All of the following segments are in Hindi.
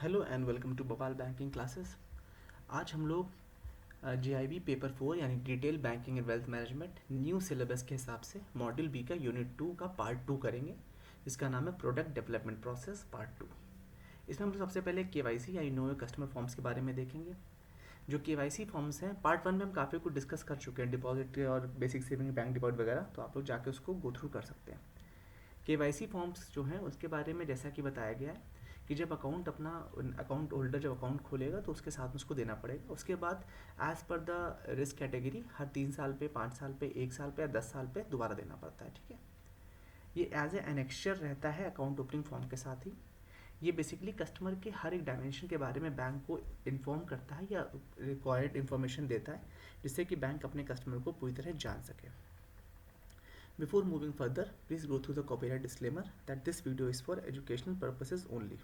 Hello and welcome to Bhopal banking classes. आज हम लोग जीआईबी पेपर 4 यानी detail banking and wealth management new syllabus के हिसाब से मॉड्यूल बी का यूनिट 2 का पार्ट 2 करेंगे। इसका नाम है प्रोडक्ट डेवलपमेंट प्रोसेस पार्ट 2। इसमें हम लोग सबसे पहले केवाईसी या नो योर कस्टमर फॉर्म्स के बारे में देखेंगे। जो केवाईसी फॉर्म्स हैं पार्ट 1 में हम काफ़ी कुछ डिस्कस कर चुके हैं, डिपॉजिट और बेसिक सेविंग बैंक डिपॉजिट वगैरह, तो आप लोग जाके उसको गो थ्रू कर सकते हैं। केवाईसी फॉर्म्स जो हैं उसके बारे में जैसा कि बताया गया है कि जब अकाउंट होल्डर जब अकाउंट खोलेगा तो उसके साथ में उसको देना पड़ेगा। उसके बाद as per the risk category हर 3 साल पे, 5 साल पे, 1 साल पे या 10 साल पे दोबारा देना पड़ता है। ठीक है, ये एज ए एनेक्चर रहता है अकाउंट ओपनिंग फॉर्म के साथ ही। ये बेसिकली कस्टमर के हर एक डायमेंशन के बारे में बैंक को इन्फॉर्म करता है या रिक्वायर्ड इन्फॉर्मेशन देता है, जिससे कि बैंक अपने कस्टमर को पूरी तरह जान सके। Before moving further, please go through the copyright disclaimer that this video is for educational purposes only.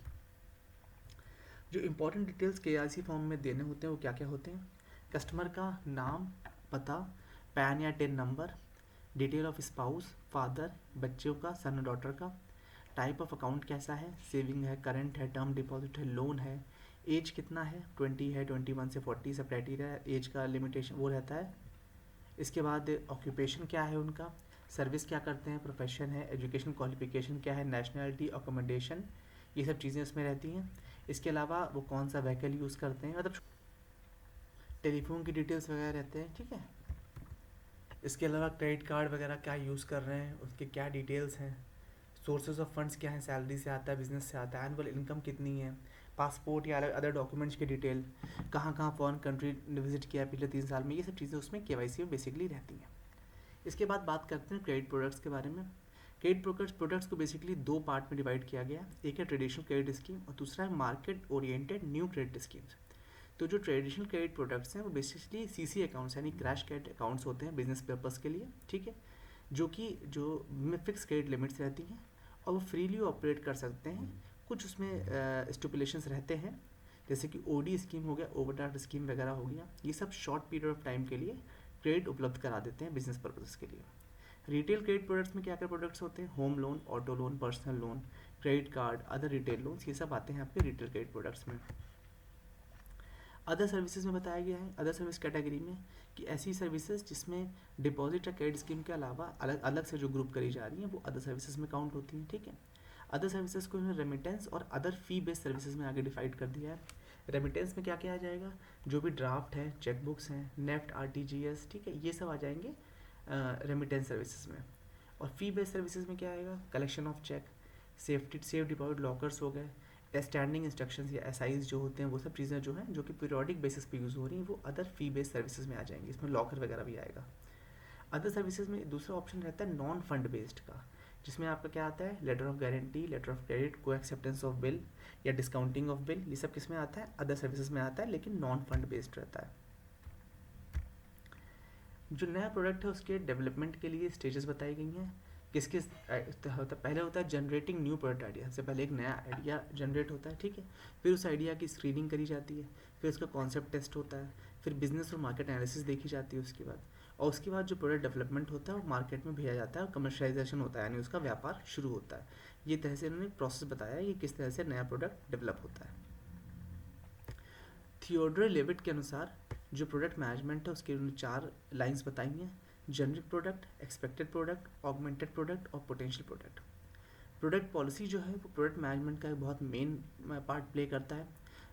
जो इम्पोर्टेंट डिटेल्स केवाईसी फॉर्म में देने होते हैं वो क्या क्या होते हैं? कस्टमर का नाम, पता, पैन या ten number, detail of spouse, father, बच्चों का, सन और डॉटर का, टाइप ऑफ अकाउंट कैसा है, सेविंग है, करंट है, टर्म डिपॉजिट है, लोन है, एज कितना है, 20 है, 21 से 40 सब क्राइटेरिया एज का लिमिटेशन वो रहता है। इसके बाद ऑक्यूपेशन क्या है उनका, सर्विस क्या करते हैं, प्रोफेशन है, एजुकेशन क्वालिफिकेशन क्या है, नेशनलिटी, अकोमोडेशन, ये सब चीज़ें उसमें रहती हैं। इसके अलावा वो कौन सा व्हीकल यूज़ करते हैं, मतलब टेलीफोन की डिटेल्स वगैरह रहते हैं। ठीक है, इसके अलावा क्रेडिट कार्ड वगैरह क्या यूज़ कर रहे हैं, उसके क्या डिटेल्स हैं, सोर्सेज ऑफ फंड्स क्या हैं, सैलरी से आता है, बिजनेस से आता है, एनुअल इनकम कितनी है, पासपोर्ट या अदर डॉक्यूमेंट्स की डिटेल, कहाँ कहाँ फॉरेन कंट्री विजिट किया है पिछले 3 साल में, ये सब चीज़ें उसमें केवाईसी में बेसिकली रहती हैं। इसके बाद बात करते हैं क्रेडिट प्रोडक्ट्स के बारे में। क्रेडिट प्रोडक्ट्स को बेसिकली दो पार्ट में डिवाइड किया गया। एक है ट्रेडिशनल क्रेडिट स्कीम और दूसरा है market oriented new credit schemes. तो जो ट्रेडिशनल क्रेडिट प्रोडक्ट्स हैं वो बेसिकली सीसी अकाउंट्स यानी क्रैश क्रेडिट अकाउंट्स होते हैं बिजनेस पर्पज़ के लिए। ठीक है, जो में फिक्स क्रेडिट लिमिट्स रहती हैं और वो फ्रीली ऑपरेट कर सकते हैं। कुछ उसमें स्टिपुलेशंस रहते हैं, जैसे कि ओडी स्कीम हो गया, ओवरड्राफ्ट स्कीम वगैरह हो गया। ये सब शॉर्ट पीरियड ऑफ टाइम के लिए क्रेडिट उपलब्ध करा देते हैं बिजनेस पर्पज़ के लिए। रिटेल क्रेडिट प्रोडक्ट्स में क्या क्या प्रोडक्ट्स होते हैं? Home loan, auto loan, personal loan, credit card, other retail loans, ये सब आते हैं आपके रिटेल क्रेडिट प्रोडक्ट्स में। अदर सर्विसेज में बताया गया है, अदर सर्विस कैटेगरी में, कि ऐसी सर्विसेज जिसमें डिपॉजिट या क्रेडिट स्कीम के अलावा अलग अलग से जो ग्रुप करी जा रही हैं वो अदर सर्विसेज में काउंट होती हैं। ठीक है, अदर सर्विसेज को इन्होंने रेमिटेंस और अदर फी बेस्ड सर्विसेज में आगे डिवाइड कर दिया है। रेमिटेंस में क्या क्या आ जाएगा? जो भी ड्राफ्ट है, चेकबुक्स हैं, नेफ्ट, आरटीजीएस, ठीक है, ये सब आ जाएंगे रेमिटेंस सर्विसेज में। और फी बेस्ड सर्विसेज में क्या आएगा? Collection of cheque, safe deposit lockers हो गए, स्टैंडिंग इंस्ट्रक्शंस या एसआईज जो होते हैं, वो सब चीज़ें जो हैं जो कि पीरियोडिक बेसिस पे यूज़ हो रही हैं वो अदर फी बेस्ड सर्विसेज में आ जाएंगी। इसमें लॉकर वगैरह भी आएगा। अदर सर्विसेज में दूसरा ऑप्शन रहता है नॉन फंड बेस्ड का, जिसमें आपका क्या आता है? Letter of guarantee, letter of credit, co acceptance of bill या डिस्काउंटिंग ऑफ बिल, ये सब किस में आता है? अदर सर्विसेज में आता है, लेकिन नॉन फंड बेस्ड रहता है। जो नया प्रोडक्ट है उसके डेवलपमेंट के लिए स्टेजेस बताई गई हैं। किस किस होता है? पहले होता है जनरेटिंग न्यू प्रोडक्ट आइडिया। सबसे पहले एक नया आइडिया जनरेट होता है। ठीक है, फिर उस आइडिया की स्क्रीनिंग करी जाती है, फिर उसका कॉन्सेप्ट टेस्ट होता है, फिर बिजनेस और मार्केट एनालिसिस देखी जाती है उसके बाद, और उसके बाद जो प्रोडक्ट डेवलपमेंट होता है वो मार्केट में भेजा जाता है और कमर्शलाइजेशन होता है, यानी उसका व्यापार शुरू होता है। ये तरह से इन्होंने प्रोसेस बताया है कि किस तरह से नया प्रोडक्ट डेवलप होता है। थियोडोर लेविट के अनुसार जो प्रोडक्ट मैनेजमेंट है उसके उन्होंने 4 लाइंस बताई हैं: generic product, expected product, augmented product और पोटेंशियल प्रोडक्ट। प्रोडक्ट पॉलिसी जो है वो प्रोडक्ट मैनेजमेंट का एक बहुत मेन पार्ट प्ले करता है।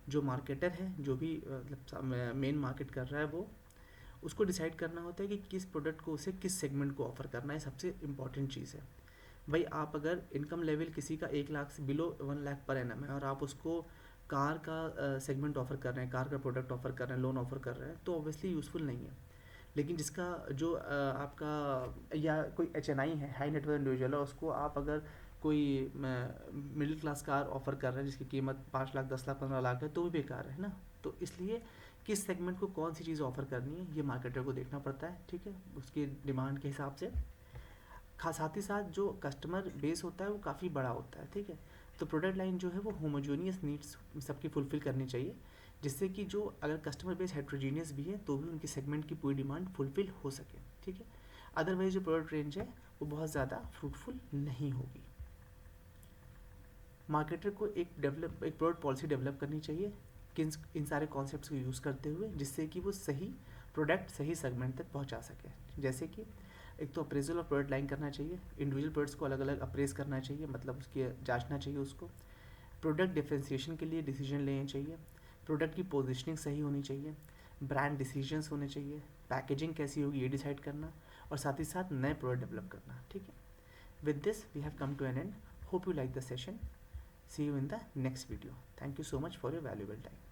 जो मार्केटर है, जो भी मतलब मेन मार्केट कर रहा है, वो उसको डिसाइड करना होता है कि किस प्रोडक्ट को उसे किस सेगमेंट को ऑफर करना है। सबसे इम्पॉर्टेंट चीज़ है भाई, आप अगर इनकम लेवल किसी का 1 लाख से बिलो 1 लाख पर एनम है और आप उसको कार का सेगमेंट ऑफर कर रहे हैं, कार का प्रोडक्ट ऑफर कर रहे हैं, लोन ऑफर कर रहे हैं, तो ऑब्वियसली यूज़फुल नहीं है। लेकिन जिसका जो आपका या कोई HNI है, हाई नेटवर्क इंडिविजुअल है, उसको आप अगर कोई मिडिल क्लास कार ऑफर कर रहे हैं जिसकी कीमत 5 लाख, 10 लाख, 15 लाख है, तो भी बेकार है ना। तो इसलिए किस सेगमेंट को कौन सी चीज़ ऑफर करनी है ये मार्केटर को देखना पड़ता है। ठीक है, उसकी डिमांड के हिसाब से। साथ ही साथ जो कस्टमर बेस होता है वो काफ़ी बड़ा होता है। ठीक है, तो प्रोडक्ट लाइन जो है वो होमोजेनियस नीड्स सबकी फुलफ़िल करनी चाहिए, जिससे कि जो अगर कस्टमर बेस हेट्रोजीनियस भी है तो भी उनकी सेगमेंट की पूरी डिमांड फुलफ़िल हो सके। ठीक है, अदरवाइज जो प्रोडक्ट रेंज है वो बहुत ज़्यादा फ्रूटफुल नहीं होगी। मार्केटर को एक प्रोडक्ट पॉलिसी डेवलप करनी चाहिए कि इन सारे कॉन्सेप्ट्स को यूज़ करते हुए, जिससे कि वो सही प्रोडक्ट सही सेगमेंट तक पहुंचा सके। जैसे कि एक तो अप्रेजल ऑफ प्रोडक्ट लाइन करना चाहिए, इंडिविजुअल प्रोडक्ट्स को अलग अलग अप्रेज करना चाहिए, मतलब उसकी जांचना चाहिए उसको। प्रोडक्ट डिफ्रेंसिएशन के लिए डिसीजन लेने चाहिए, प्रोडक्ट की पोजिशनिंग सही होनी चाहिए, ब्रांड डिसीजंस होने चाहिए, पैकेजिंग कैसी होगी ये डिसाइड करना, और साथ ही साथ नए प्रोडक्ट डेवलप करना। ठीक है, with this we have come to an end. Hope you like the session. See you in the next video. Thank you so much for your valuable time.